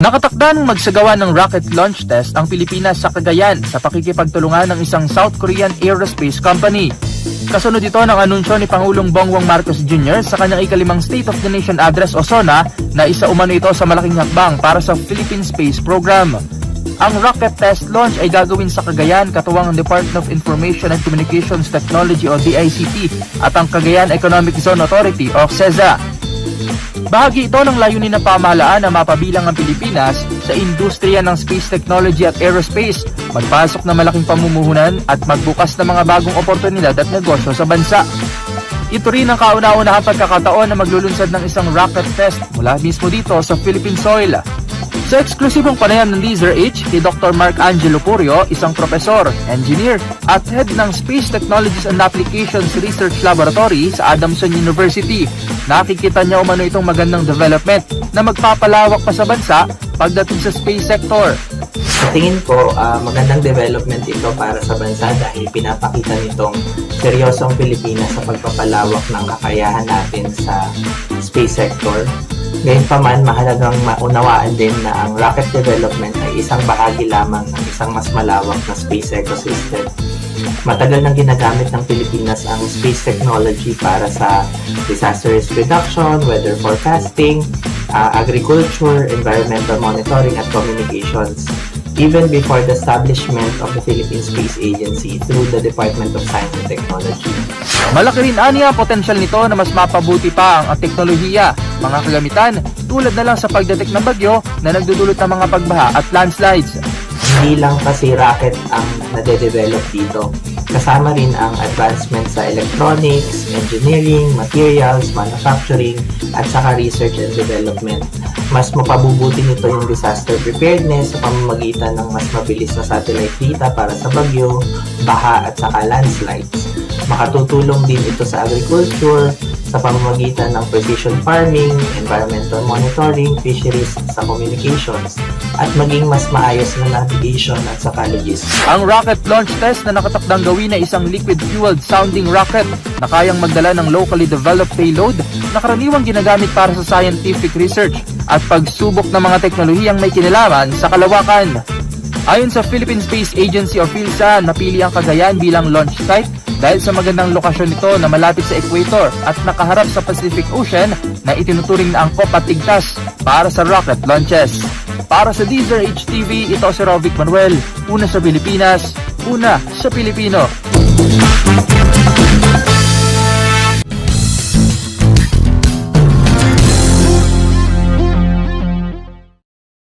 Nakatakdang magsagawa ng rocket launch test ang Pilipinas sa Cagayan sa pakikipagtulungan ng isang South Korean aerospace company. Kasunod ito ng anunsyo ni Pangulong Bongbong Marcos Jr. sa kanyang ikalimang State of the Nation Address o SONA na isa umano ito sa malaking hakbang para sa Philippine Space Program. Ang rocket test launch ay gagawin sa Cagayan katuwang ang Department of Information and Communications Technology o DICT at ang Cagayan Economic Zone Authority o CEZA. Bahagi ito ng layunin ng pamahalaan na mapabilang ang Pilipinas sa industriya ng space technology at aerospace, magpasok ng malaking pamumuhunan at magbukas ng mga bagong oportunidad at negosyo sa bansa. Ito rin ang kauna-unahang pagkakataon na maglulunsad ng isang rocket test mula mismo dito sa Philippine soil. Sa eksklusibong panayam ng DZRH kay Dr. Mark Angelo Purio, isang profesor, engineer at head ng Space Technologies and Applications Research Laboratory sa Adamson University, nakikita niya umano itong magandang development na magpapalawak pa sa bansa pagdating sa space sector. Sa tingin ko, magandang development ito para sa bansa dahil pinapakita nitong seryosong Pilipinas sa pagpapalawak ng kakayahan natin sa space sector. Gayunpaman, mahalagang maunawaan din na ang rocket development ay isang bahagi lamang ng isang mas malawak na space ecosystem. Matagal nang ginagamit ng Pilipinas ang space technology para sa disaster risk reduction, weather forecasting, agriculture, environmental monitoring at communications, even before the establishment of the Philippine Space Agency through the Department of Science and Technology. Malaki rin aniya ang potensyal nito na mas mapabuti pa ang teknolohiya, mga kagamitan tulad na lang sa pagdetect ng bagyo na nagdudulot ng mga pagbaha at landslides. Hindi lang kasi rocket ang nade-develop dito. Kasama rin ang advancement sa electronics, engineering, materials, manufacturing, at saka research and development. Mas mapabubuti nito yung disaster preparedness sa pamamagitan ng mas mabilis na satellite data para sa bagyo, baha at saka landslides. Makatutulong din ito sa agriculture, sa pamamagitan ng precision farming, environmental monitoring, fisheries, sa communications, at maging mas maayos na navigation at saka logistics. Ang rocket launch test na nakatakdang gawin ay isang liquid-fueled sounding rocket na kayang magdala ng locally developed payload na karaniwang ginagamit para sa scientific research at pagsubok ng mga teknolohiyang may kinalaman sa kalawakan. Ayon sa Philippine Space Agency o PhilSA, napili ang Cagayan bilang launch site dahil sa magandang lokasyon nito na malapit sa equator at nakaharap sa Pacific Ocean na itinuturing na angkop at tigtas para sa rocket launches. Para sa DZRH TV, ito si Rovic Manuel, una sa Pilipinas, una sa Pilipino.